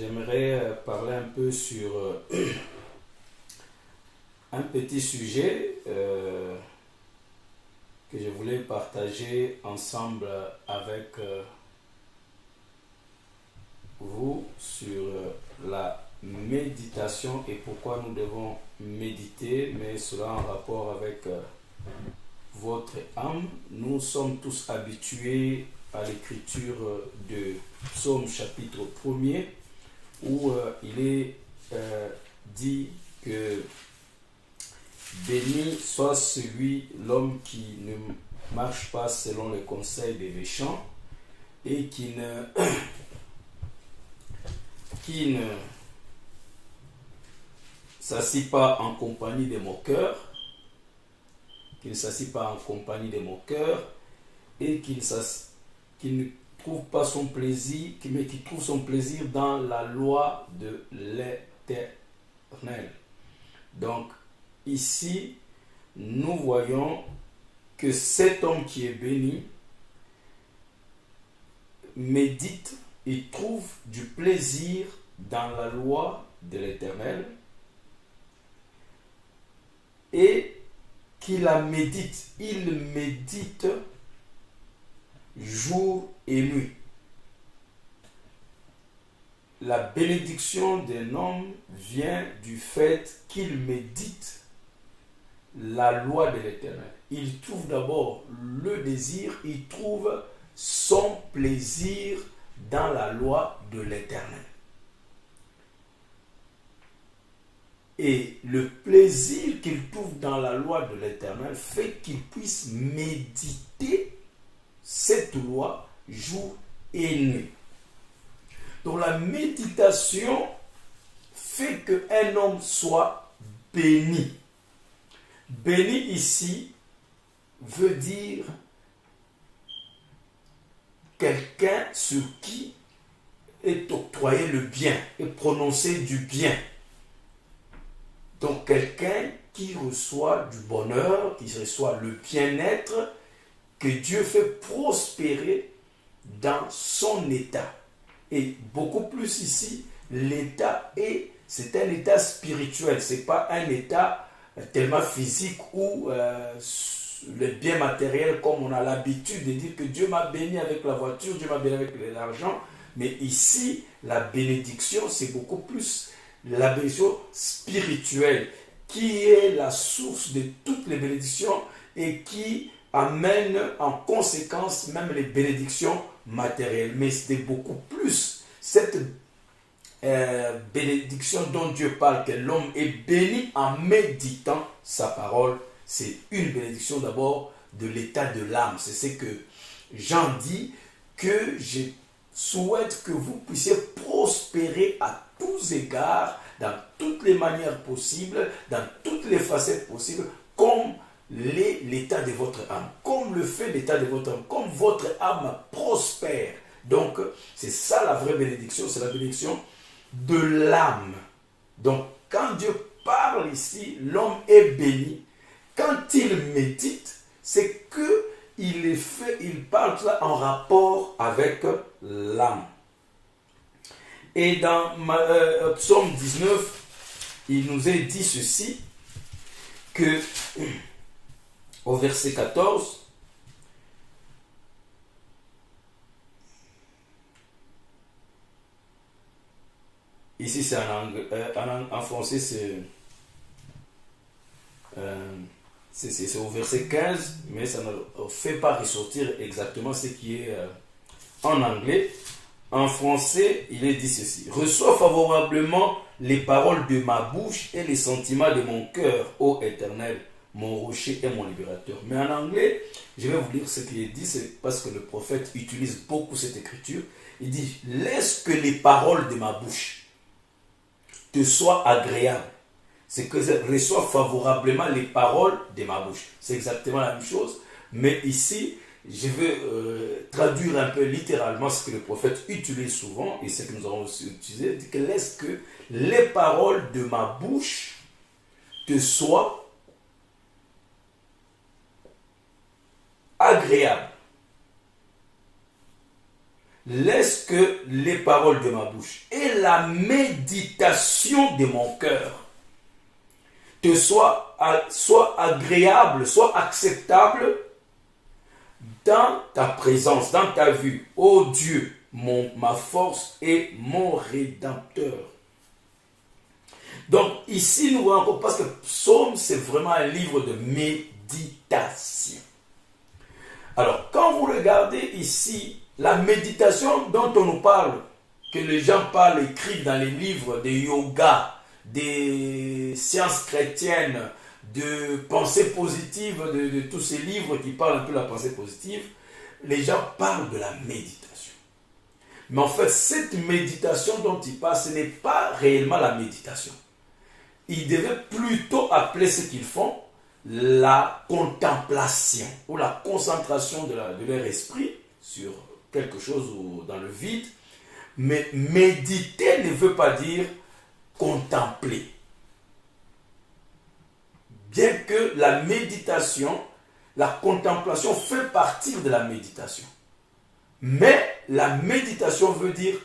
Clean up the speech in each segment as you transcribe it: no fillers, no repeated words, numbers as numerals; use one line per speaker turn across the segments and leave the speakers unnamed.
j'aimerais parler un peu sur un petit sujet que je voulais partager ensemble avec vous sur la méditation et pourquoi nous devons méditer, mais cela en rapport avec votre âme. Nous sommes tous habitués à l'écriture de Psaume chapitre 1er où il est dit que béni soit l'homme qui ne marche pas selon les conseils des méchants et qui ne s'assit pas en compagnie des moqueurs, et qui ne trouve pas son plaisir, mais qui trouve son plaisir dans la loi de l'Éternel. Donc, ici, nous voyons que cet homme qui est béni médite et trouve du plaisir dans la loi de l'Éternel et qu'il la médite. Il médite jour et nuit. La bénédiction d'un homme vient du fait qu'il médite la loi de l'Éternel. Il trouve d'abord le désir, il trouve son plaisir dans la loi de l'Éternel. Et le plaisir qu'il trouve dans la loi de l'Éternel fait qu'il puisse méditer cette loi jour et nuit. Donc la méditation fait qu'un homme soit béni. Béni ici veut dire quelqu'un sur qui est octroyé le bien, est prononcé du bien. Donc quelqu'un qui reçoit du bonheur, qui reçoit le bien-être, que Dieu fait prospérer dans son état. Et beaucoup plus ici, l'état c'est un état spirituel, c'est pas un état tellement physique ou le bien matériel comme on a l'habitude de dire que Dieu m'a béni avec la voiture, Dieu m'a béni avec l'argent. Mais ici, la bénédiction, c'est beaucoup plus la bénédiction spirituelle qui est la source de toutes les bénédictions et qui amène en conséquence même les bénédictions matérielles. Mais c'est beaucoup plus cette bénédiction dont Dieu parle, que l'homme est béni en méditant sa parole. C'est une bénédiction d'abord de l'état de l'âme. C'est ce que Jean dit, que je souhaite que vous puissiez prospérer à tous égards, dans toutes les manières possibles, dans toutes les facettes possibles, comme l'état de votre âme, comme le fait l'état de votre âme, comme votre âme prospère. Donc, c'est ça la vraie bénédiction, c'est la bénédiction de l'âme. Donc, quand Dieu parle ici, l'homme est béni. Quand il médite, c'est que il parle tout ça en rapport avec l'âme. Et dans Psaume 19, il nous est dit ceci, que au verset 14, ici c'est en français c'est au verset 15, mais ça ne fait pas ressortir exactement ce qui est en anglais. En français, il est dit ceci: reçois favorablement les paroles de ma bouche et les sentiments de mon cœur, ô Éternel, mon rocher et mon libérateur. Mais en anglais, je vais vous lire ce qu'il est dit, c'est parce que le prophète utilise beaucoup cette écriture. Il dit: laisse que les paroles de ma bouche te soient agréables. C'est que je reçois favorablement les paroles de ma bouche. C'est exactement la même chose, mais ici, je vais traduire un peu littéralement ce que le prophète utilise souvent et ce que nous avons aussi utilisé. Il dit que laisse que les paroles de ma bouche te soient agréables. laisse que les paroles de ma bouche et la méditation de mon cœur te soit agréable, soit acceptable dans ta présence, dans ta vue. Ô Dieu, ma force et mon rédempteur. Donc ici, nous voyons encore, parce que Psaume, c'est vraiment un livre de méditation. Alors, quand vous regardez ici, la méditation dont on nous parle, que les gens parlent, écrivent dans les livres de yoga, des sciences chrétiennes, de pensée positive, de tous ces livres qui parlent un peu de la pensée positive, les gens parlent de la méditation. Mais en fait, cette méditation dont ils parlent, ce n'est pas réellement la méditation. Ils devaient plutôt appeler ce qu'ils font la contemplation ou la concentration de leur esprit sur quelque chose ou dans le vide. Mais méditer ne veut pas dire contempler. Bien que la méditation, la contemplation fait partie de la méditation. Mais la méditation veut dire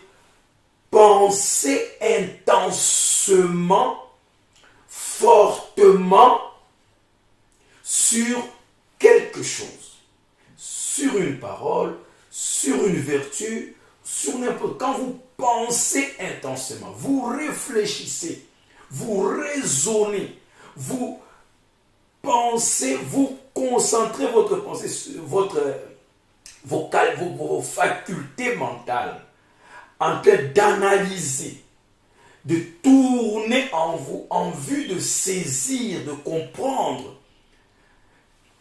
penser intensément, fortement sur quelque chose, sur une parole, sur une vertu, sur n'importe. Quand vous pensez intensément, vous réfléchissez, vous raisonnez, vous pensez, vous concentrez votre pensée, vos facultés mentales en train d'analyser, de tourner en vous en vue de saisir, de comprendre.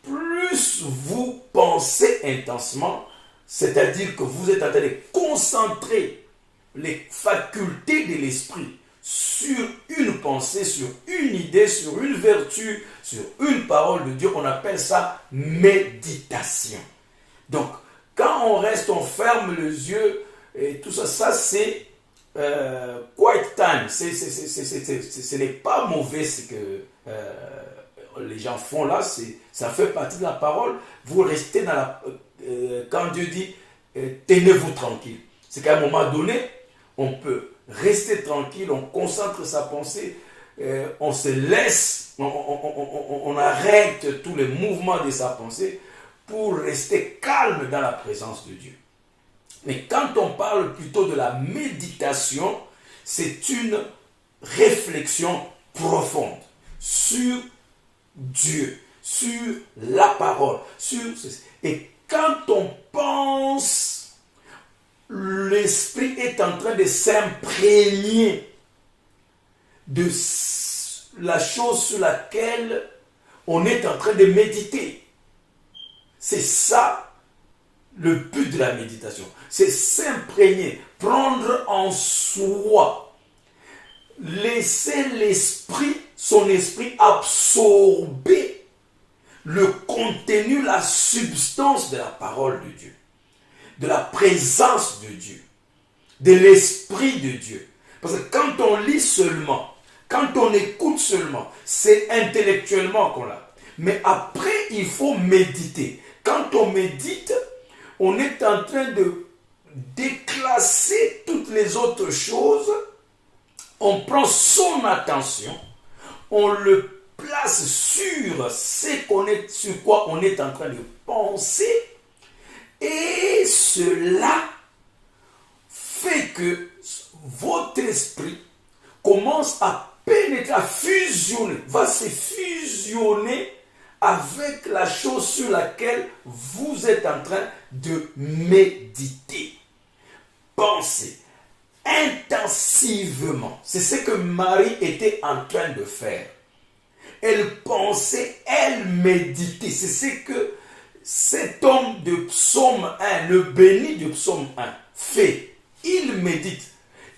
Plus vous pensez intensément, c'est-à-dire que vous êtes en train de concentrer les facultés de l'esprit sur une pensée, sur une idée, sur une vertu, sur une parole de Dieu, on appelle ça méditation. Donc, quand on reste, on ferme les yeux, et tout ça, ça c'est quiet time. Ce n'est pas mauvais ce que les gens font là, ça fait partie de la parole. Vous restez dans la... quand Dieu dit tenez-vous tranquille, c'est qu'à un moment donné, on peut rester tranquille, on concentre sa pensée, on se laisse, on arrête tous les mouvements de sa pensée pour rester calme dans la présence de Dieu. Mais quand on parle plutôt de la méditation, c'est une réflexion profonde sur Dieu, sur la parole, et quand on pense, l'esprit est en train de s'imprégner de la chose sur laquelle on est en train de méditer. C'est ça le but de la méditation. C'est s'imprégner, prendre en soi, laisser l'esprit, son esprit absorber le contenu, la substance de la parole de Dieu, de la présence de Dieu, de l'esprit de Dieu. Parce que quand on lit seulement, quand on écoute seulement, c'est intellectuellement qu'on l'a. Mais après, il faut méditer. Quand on médite, on est en train de déclasser toutes les autres choses. On prend son attention, on le place sur sur quoi on est en train de penser, et cela fait que votre esprit commence à pénétrer, à fusionner, va se fusionner avec la chose sur laquelle vous êtes en train de méditer. Pensez intensivement. C'est ce que Marie était en train de faire. Elle pensait, elle méditait. C'est ce que cet homme de Psaume 1, le béni de Psaume 1, fait. Il médite.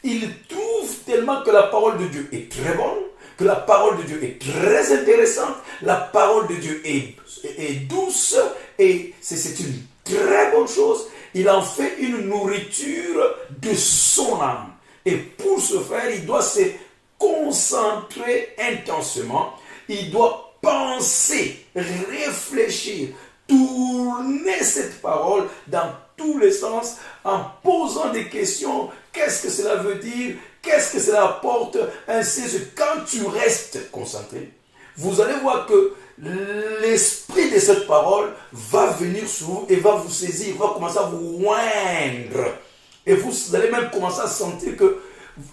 Il trouve tellement que la parole de Dieu est très bonne, que la parole de Dieu est très intéressante, la parole de Dieu est douce, et c'est une très bonne chose. Il en fait une nourriture de son âme. Et pour ce faire, il doit se concentrer intensément. Il doit penser, réfléchir, tourner cette parole dans tous les sens en posant des questions. Qu'est-ce que cela veut dire? Qu'est-ce que cela apporte? Ainsi, quand tu restes concentré, vous allez voir que l'esprit de cette parole va venir sur vous et va vous saisir, va commencer à vous oindre. Et vous allez même commencer à sentir que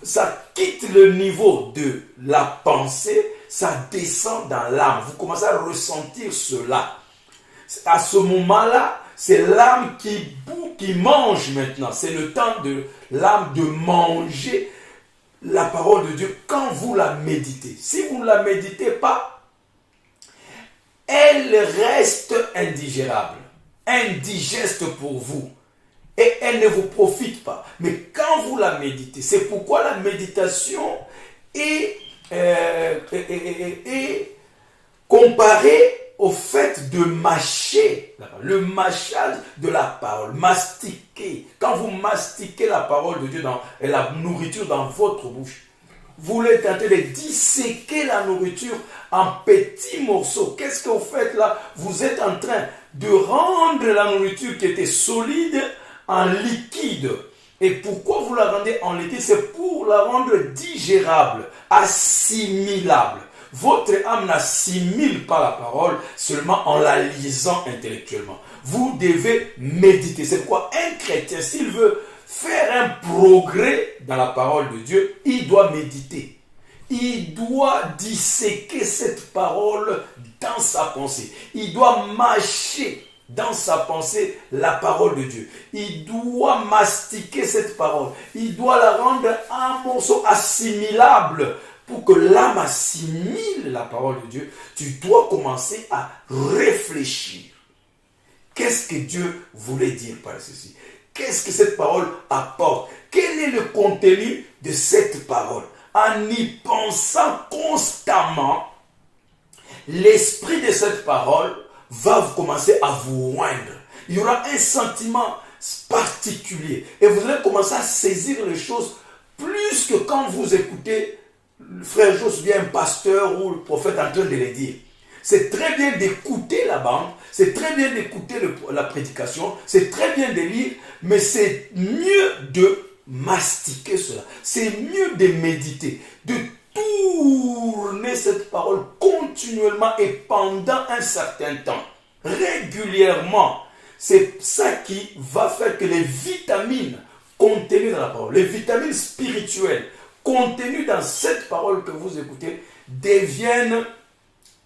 ça quitte le niveau de la pensée, ça descend dans l'âme. Vous commencez à ressentir cela. À ce moment-là, c'est l'âme qui mange maintenant. C'est le temps de l'âme de manger la parole de Dieu quand vous la méditez. Si vous ne la méditez pas, elle reste indigérable, indigeste pour vous. Et elle ne vous profite pas. Mais quand vous la méditez, c'est pourquoi la méditation est comparée au fait de mâcher, le mâchage de la parole, mastiquer. Quand vous mastiquez la parole de Dieu et la nourriture dans votre bouche, vous êtes en train de disséquer la nourriture en petits morceaux. Qu'est-ce que vous faites là? Vous êtes en train de rendre la nourriture qui était solide en liquide. Et pourquoi vous la rendez en liquide? C'est pour la rendre digérable, assimilable. Votre âme n'assimile pas la parole seulement en la lisant intellectuellement. Vous devez méditer. C'est pourquoi un chrétien, s'il veut faire un progrès dans la parole de Dieu, il doit méditer. Il doit disséquer cette parole dans sa pensée. Il doit mâcher dans sa pensée la parole de Dieu. Il doit mastiquer cette parole. Il doit la rendre un morceau assimilable. Pour que l'âme assimile la parole de Dieu, tu dois commencer à réfléchir. Qu'est-ce que Dieu voulait dire par ceci? Qu'est-ce que cette parole apporte? Quel est le contenu de cette parole? En y pensant constamment, l'esprit de cette parole va commencer à vous oindre. Il y aura un sentiment particulier. Et vous allez commencer à saisir les choses plus que quand vous écoutez le frère Jos, bien un pasteur ou le prophète en train de les dire. C'est très bien d'écouter la bande, c'est très bien d'écouter la prédication, c'est très bien de lire, mais c'est mieux de mastiquer cela. C'est mieux de méditer, de tourner cette parole continuellement et pendant un certain temps, régulièrement. C'est ça qui va faire que les vitamines contenues dans la parole, les vitamines spirituelles contenues dans cette parole que vous écoutez, deviennent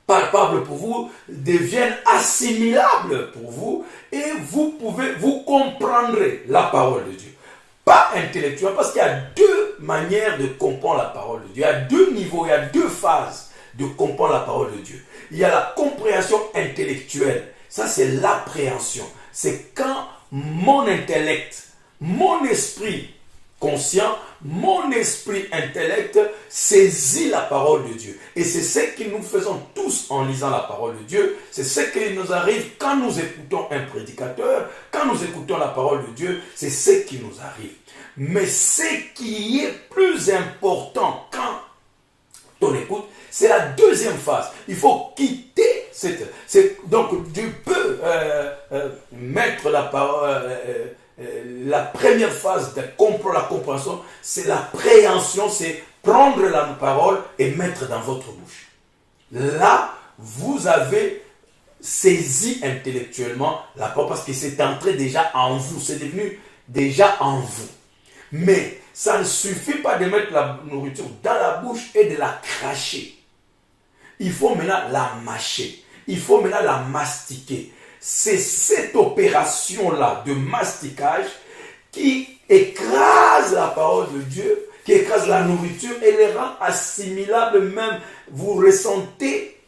palpables pour vous, deviennent assimilables pour vous, et vous comprendrez la parole de Dieu. Pas intellectuellement, parce qu'il y a deux manières de comprendre la parole de Dieu. Il y a deux niveaux, il y a deux phases de comprendre la parole de Dieu. Il y a la compréhension intellectuelle. Ça, c'est l'appréhension. C'est quand mon intellect, mon esprit conscient, mon esprit intellect saisit la parole de Dieu. Et c'est ce que nous faisons tous en lisant la parole de Dieu. C'est ce qui nous arrive quand nous écoutons un prédicateur, quand nous écoutons la parole de Dieu, c'est ce qui nous arrive. Mais ce qui est plus important quand on écoute, c'est la deuxième phase. Il faut quitter donc Dieu peut mettre la parole. La première phase de la compréhension, c'est l'appréhension, c'est prendre la parole et mettre dans votre bouche. Là, vous avez saisi intellectuellement la parole parce que c'est entré déjà en vous, c'est devenu déjà en vous. Mais ça ne suffit pas de mettre la nourriture dans la bouche et de la cracher. Il faut maintenant la mâcher, il faut maintenant la mastiquer. C'est cette opération-là de masticage qui écrase la parole de Dieu, qui écrase la nourriture et les rend assimilables même. Vous ressentez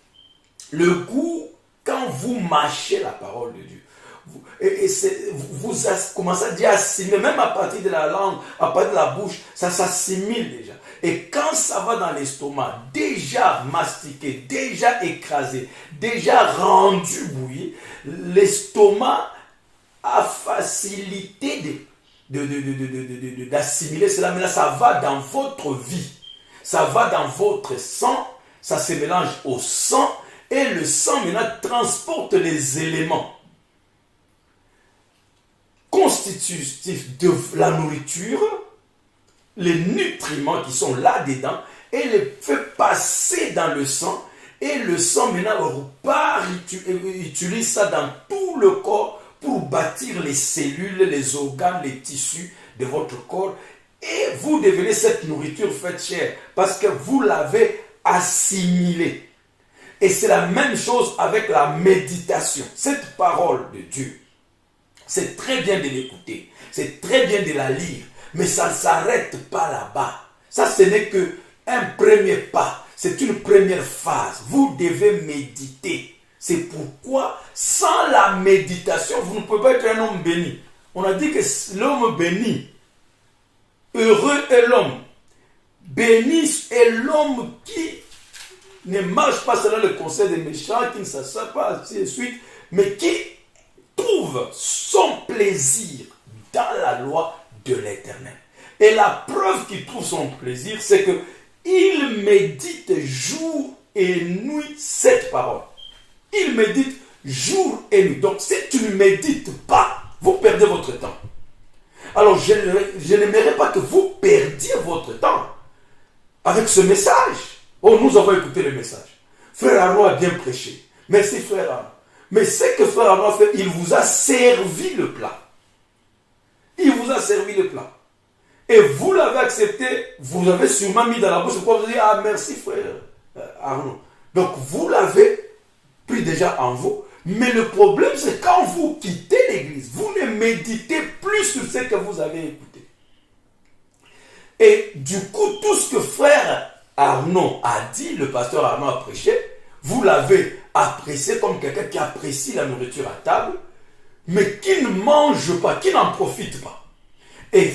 le goût quand vous mâchez la parole de Dieu. Vous commencez à dire assimiler, même à partir de la langue, à partir de la bouche, ça s'assimile déjà. Et quand ça va dans l'estomac, déjà mastiqué, déjà écrasé, déjà rendu bouilli, l'estomac a facilité d'assimiler cela. Mais là, ça va dans votre vie, ça va dans votre sang, ça se mélange au sang, et le sang maintenant transporte les éléments constitutifs de la nourriture, les nutriments qui sont là-dedans, et les fait passer dans le sang. Et le sang maintenant repart, utilise ça dans tout le corps pour bâtir les cellules, les organes, les tissus de votre corps. Et vous devenez cette nourriture faite chair parce que vous l'avez assimilée. Et c'est la même chose avec la méditation. Cette parole de Dieu, c'est très bien de l'écouter, c'est très bien de la lire, mais ça ne s'arrête pas là-bas. Ça, ce n'est qu'un premier pas, c'est une première phase. Vous devez méditer. C'est pourquoi, sans la méditation, vous ne pouvez pas être un homme béni. On a dit que l'homme béni, heureux est l'homme. Béni est l'homme qui ne marche pas selon le conseil des méchants, qui ne s'assoit pas, ainsi de suite, mais qui trouve son plaisir dans la loi de l'Éternel. Et la preuve qu'il trouve son plaisir, c'est que il médite jour et nuit cette parole. Il médite jour et nuit. Donc si tu ne médites pas, vous perdez votre temps. Alors je n'aimerais pas que vous perdiez votre temps avec ce message. Oh, nous avons écouté le message. Frère Arnaud a bien prêché. Merci frère Arnaud. Mais ce que frère Arnaud a fait, il vous a servi le plat. Il vous a servi le plat. Et vous l'avez accepté, vous l'avez sûrement mis dans la bouche pour vous dire, ah merci frère Arnaud. Donc vous l'avez pris déjà en vous. Mais le problème, c'est quand vous quittez l'église, vous ne méditez plus sur ce que vous avez écouté. Et du coup, tout ce que frère Arnaud a dit, le pasteur Arnaud a prêché, vous l'avez apprécié comme quelqu'un qui apprécie la nourriture à table, mais qui ne mange pas, qui n'en profite pas. Et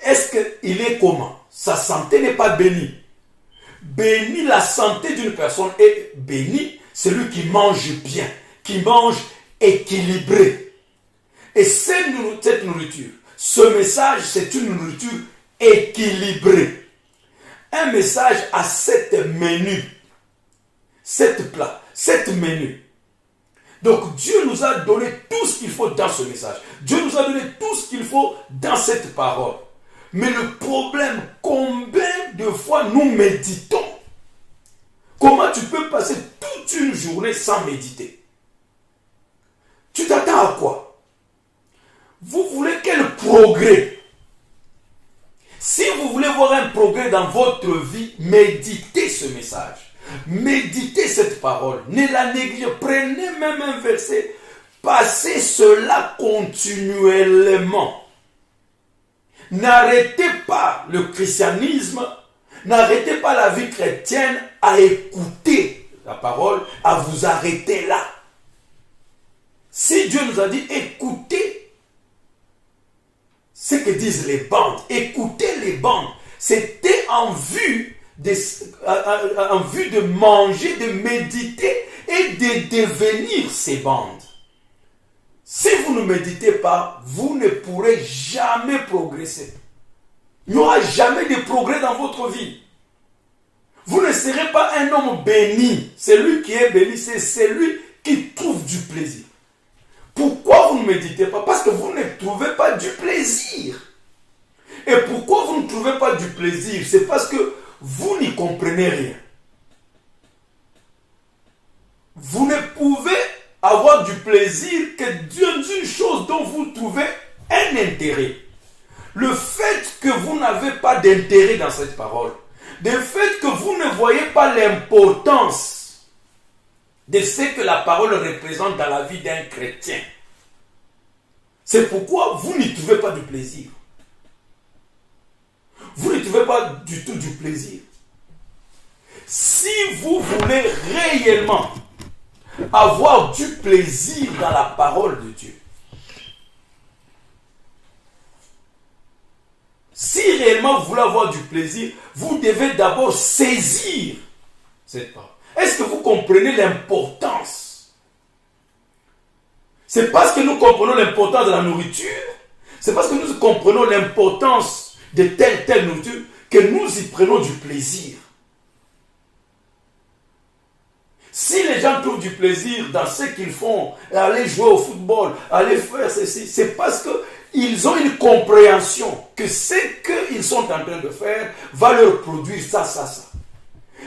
est-ce qu'il est comment? Sa santé n'est pas bénie. Bénie, la santé d'une personne est bénie, celui qui mange bien, qui mange équilibré. Et cette nourriture, ce message, c'est une nourriture équilibrée. Un message à 7 menus, 7 plats, 7 menus. Donc Dieu nous a donné tout ce qu'il faut dans ce message. Dieu nous a donné tout ce qu'il faut dans cette parole. Mais le problème, combien de fois nous méditons? Comment tu peux passer toute une journée sans méditer? Tu t'attends à quoi? Vous voulez quel progrès? Si vous voulez voir un progrès dans votre vie, méditez ce message. Méditez cette parole. Ne la négligez. Prenez même un verset. Passez cela continuellement. N'arrêtez pas le christianisme. N'arrêtez pas la vie chrétienne à écouter la parole, à vous arrêter là. Si Dieu nous a dit écoutez ce que disent les bandes, écoutez les bandes, c'était en vue de manger, de méditer et de devenir ces bandes. Si vous ne méditez pas, vous ne pourrez jamais progresser. Il n'y aura jamais de progrès dans votre vie. Vous ne serez pas un homme béni. Celui qui est béni, c'est celui qui trouve du plaisir. Pourquoi vous ne méditez pas? Parce que vous ne trouvez pas du plaisir. Et pourquoi vous ne trouvez pas du plaisir? C'est parce que vous n'y comprenez rien. Vous ne pouvez avoir du plaisir que d'une chose dont vous trouvez un intérêt. Le fait que vous n'avez pas d'intérêt dans cette parole, le fait que vous ne voyez pas l'importance de ce que la parole représente dans la vie d'un chrétien, c'est pourquoi vous n'y trouvez pas du plaisir. Vous ne trouvez pas du tout du plaisir. Si vous voulez réellement avoir du plaisir dans la parole de Dieu, si réellement vous voulez avoir du plaisir, vous devez d'abord saisir cette parole. Est-ce que vous comprenez l'importance? C'est parce que nous comprenons l'importance de la nourriture, c'est parce que nous comprenons l'importance de telle nourriture que nous y prenons du plaisir. Si les gens trouvent du plaisir dans ce qu'ils font, aller jouer au football, aller faire ceci, c'est parce que ils ont une compréhension que ce qu'ils sont en train de faire va leur produire ça, ça, ça.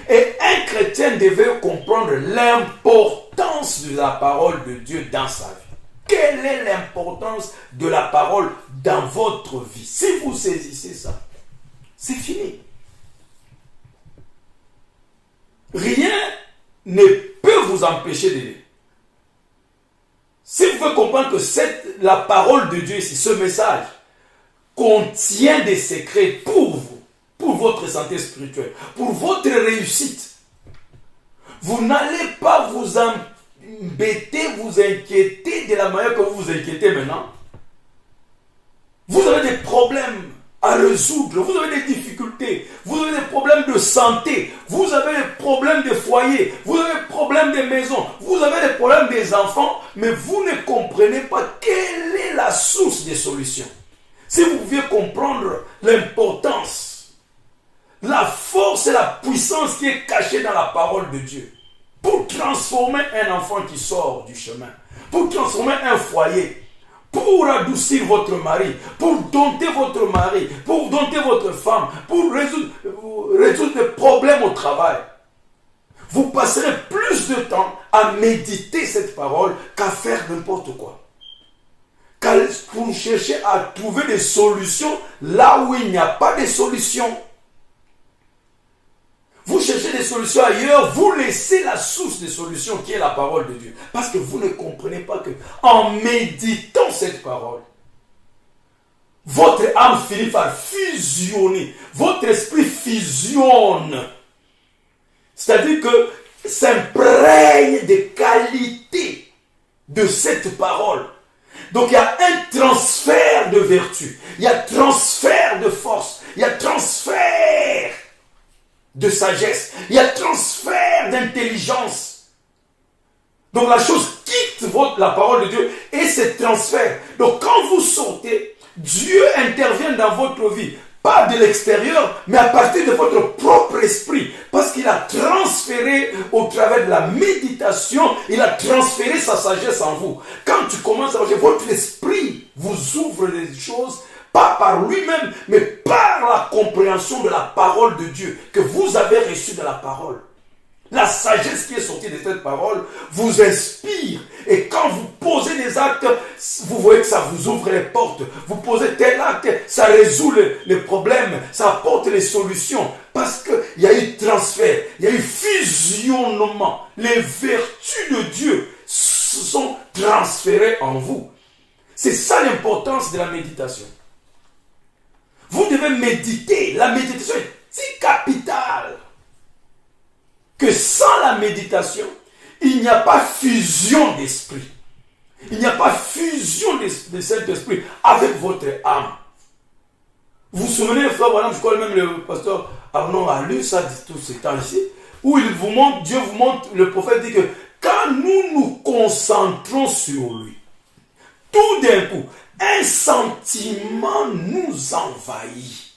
Et un chrétien devait comprendre l'importance de la parole de Dieu dans sa vie. Quelle est l'importance de la parole dans votre vie? Si vous saisissez ça, c'est fini. Rien ne peut vous empêcher d'aider. Si vous pouvez comprendre que la parole de Dieu ici, ce message, contient des secrets pour vous, pour votre santé spirituelle, pour votre réussite, vous n'allez pas vous embêter, vous inquiéter de la manière que vous vous inquiétez maintenant. Vous avez des problèmes à résoudre, vous avez des difficultés, vous avez des problèmes de santé, vous avez des problèmes de foyer, vous avez des problèmes de maison, vous avez des problèmes des enfants, mais vous ne comprenez pas quelle est la source des solutions. Si vous pouviez comprendre l'importance, la force et la puissance qui est cachée dans la parole de Dieu, pour transformer un enfant qui sort du chemin, pour transformer un foyer, pour adoucir votre mari, pour dompter votre mari, pour dompter votre femme, pour résoudre les problèmes au travail. Vous passerez plus de temps à méditer cette parole qu'à faire n'importe quoi. Pour chercher à trouver des solutions là où il n'y a pas de solutions. Vous cherchez des solutions ailleurs, vous laissez la source des solutions qui est la parole de Dieu. Parce que vous ne comprenez pas que en méditant cette parole, votre âme finit par fusionner, votre esprit fusionne. C'est-à-dire que s'imprègne des qualités de cette parole. Donc il y a un transfert de vertu, il y a transfert de force, il y a transfert de sagesse, il y a transfert d'intelligence. Donc la chose quitte la parole de Dieu et se transfère. Donc quand vous sortez, Dieu intervient dans votre vie, pas de l'extérieur, mais à partir de votre propre esprit, parce qu'il a transféré au travers de la méditation, il a transféré sa sagesse en vous. Quand tu commences à marcher, votre esprit vous ouvre des choses, pas par lui-même, mais par la compréhension de la parole de Dieu que vous avez reçue de la parole. La sagesse qui est sortie de cette parole vous inspire. Et quand vous posez des actes, vous voyez que ça vous ouvre les portes. Vous posez tel acte, ça résout les problèmes, ça apporte les solutions. Parce qu'il y a eu transfert, il y a eu fusionnement. Les vertus de Dieu se sont transférées en vous. C'est ça l'importance de la méditation. Vous devez méditer. La méditation est si capitale que sans la méditation, il n'y a pas fusion d'esprit. Il n'y a pas fusion de cet esprit avec votre âme. Vous vous souvenez, frère, voilà, je crois même le pasteur Arnaud a lu ça tous ces temps-ci, où il vous montre, Dieu vous montre, le prophète dit que quand nous nous concentrons sur lui, tout d'un coup, un sentiment nous envahit.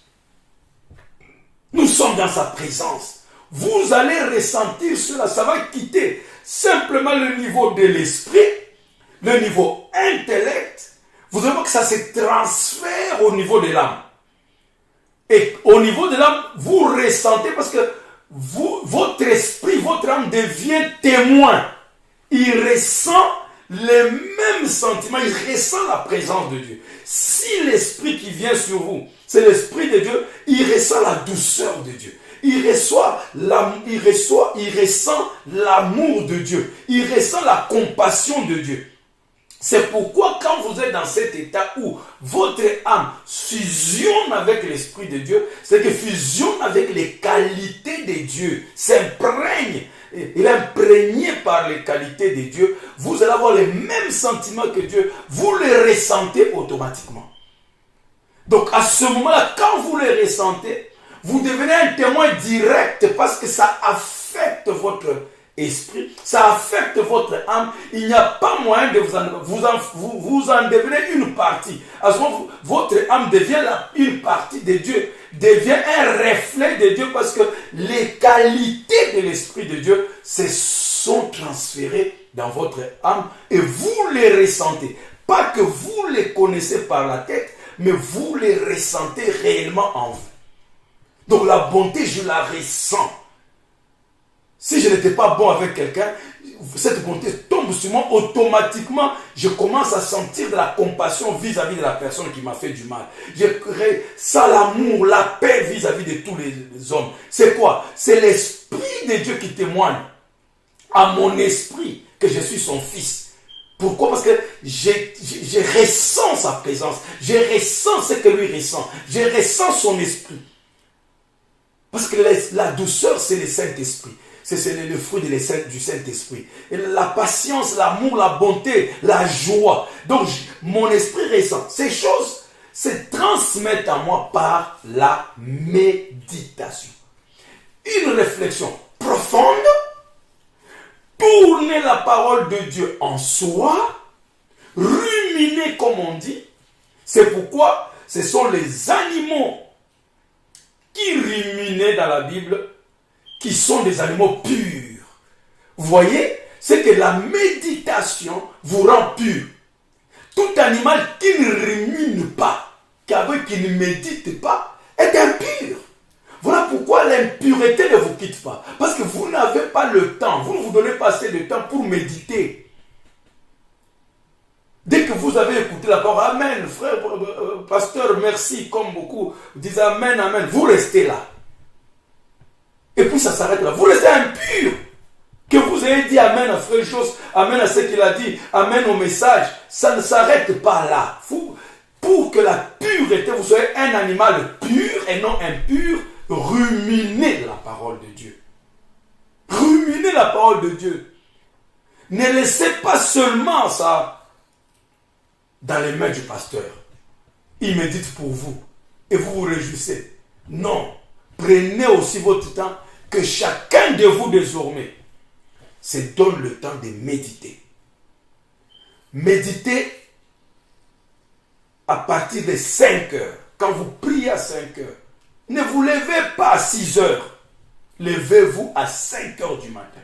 Nous sommes dans sa présence. Vous allez ressentir cela, ça va quitter simplement le niveau de l'esprit, le niveau intellect. Vous allez voir que ça se transfère au niveau de l'âme. Et au niveau de l'âme, vous ressentez parce que votre esprit, votre âme devient témoin. Il ressent les mêmes sentiments, il ressent la présence de Dieu. Si l'esprit qui vient sur vous, c'est l'esprit de Dieu, il ressent la douceur de Dieu. Il ressent l'amour de Dieu. Il ressent la compassion de Dieu. C'est pourquoi quand vous êtes dans cet état où votre âme fusionne avec l'Esprit de Dieu, c'est que fusionne avec les qualités de Dieu, s'imprègne, il est imprégné par les qualités de Dieu, vous allez avoir les mêmes sentiments que Dieu, vous les ressentez automatiquement. Donc à ce moment-là, quand vous les ressentez, vous devenez un témoin direct parce que ça affecte votre esprit, ça affecte votre âme. Il n'y a pas moyen de vous en devenez une partie. À ce moment, votre âme devient une partie de Dieu, devient un reflet de Dieu parce que les qualités de l'Esprit de Dieu sont transférées dans votre âme et vous les ressentez. Pas que vous les connaissez par la tête, mais vous les ressentez réellement en vous. Donc la bonté, je la ressens. Si je n'étais pas bon avec quelqu'un, cette bonté tombe sur moi automatiquement. Je commence à sentir de la compassion vis-à-vis de la personne qui m'a fait du mal. Je ressens l'amour, la paix vis-à-vis de tous les hommes. C'est quoi? C'est l'Esprit de Dieu qui témoigne à mon esprit que je suis son fils. Pourquoi? Parce que je ressens sa présence. Je ressens ce que lui ressent. Je ressens son esprit. Parce que la douceur, c'est le Saint-Esprit. C'est le fruit du Saint-Esprit. Et la patience, l'amour, la bonté, la joie. Donc, mon esprit ressent. Ces choses se transmettent à moi par la méditation. Une réflexion profonde, tourner la parole de Dieu en soi, ruminer comme on dit. C'est pourquoi ce sont les animaux qui ruminaient dans la Bible, qui sont des animaux purs. Vous voyez, c'est que la méditation vous rend pur. Tout animal qui ne rumine pas, qui ne médite pas, est impur. Voilà pourquoi l'impureté ne vous quitte pas. Parce que vous n'avez pas le temps, vous ne vous donnez pas assez de temps pour méditer. Dès que vous avez écouté la parole, Amen, frère, pasteur, merci, comme beaucoup disent Amen, Amen, vous restez là. Et puis ça s'arrête là. Vous restez impur. Que vous ayez dit Amen à frère Jos, Amen à ce qu'il a dit, Amen au message, ça ne s'arrête pas là. Pour que la pureté, vous soyez un animal pur et non impur, ruminez la parole de Dieu. Ruminez la parole de Dieu. Ne laissez pas seulement ça dans les mains du pasteur. Il médite pour vous et vous vous réjouissez. Non. Prenez aussi votre temps, que chacun de vous désormais se donne le temps de méditer. Méditez à partir de 5 heures. Quand vous priez à 5 heures, ne vous levez pas à 6 heures. Levez-vous à 5 heures du matin.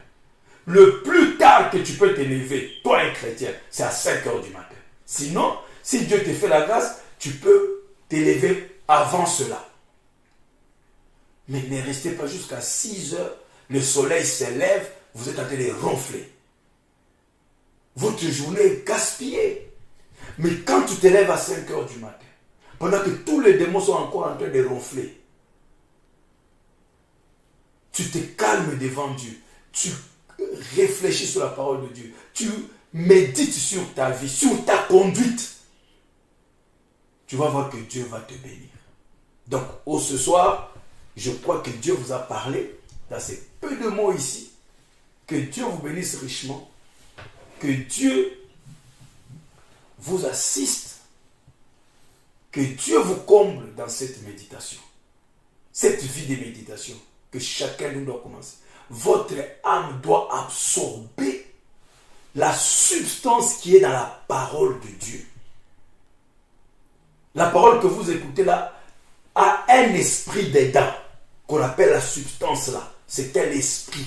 Le plus tard que tu peux te lever, toi un chrétien, c'est à 5 heures du matin. Sinon, si Dieu te fait la grâce, tu peux te lever avant cela. Mais ne restez pas jusqu'à 6 heures, le soleil se lève, vous êtes en train de ronfler. Votre journée est gaspillée. Mais quand tu te lèves à 5 heures du matin, pendant que tous les démons sont encore en train de ronfler, tu te calmes devant Dieu, tu réfléchis sur la parole de Dieu, tu médites sur ta vie, sur ta conduite, tu vas voir que Dieu va te bénir. Donc, ce soir, je crois que Dieu vous a parlé dans ces peu de mots ici. Que Dieu vous bénisse richement. Que Dieu vous assiste. Que Dieu vous comble dans cette méditation. Cette vie de méditation que chacun de nous doit commencer. Votre âme doit absorber la substance qui est dans la parole de Dieu. La parole que vous écoutez là a un esprit dedans qu'on appelle la substance là. C'est un esprit.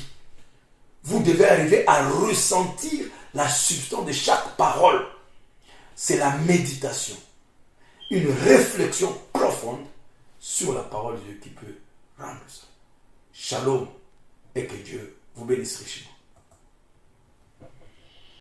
Vous devez arriver à ressentir la substance de chaque parole. C'est la méditation. Une réflexion profonde sur la parole de Dieu qui peut rendre ça. Shalom et que Dieu vous bénisse richement.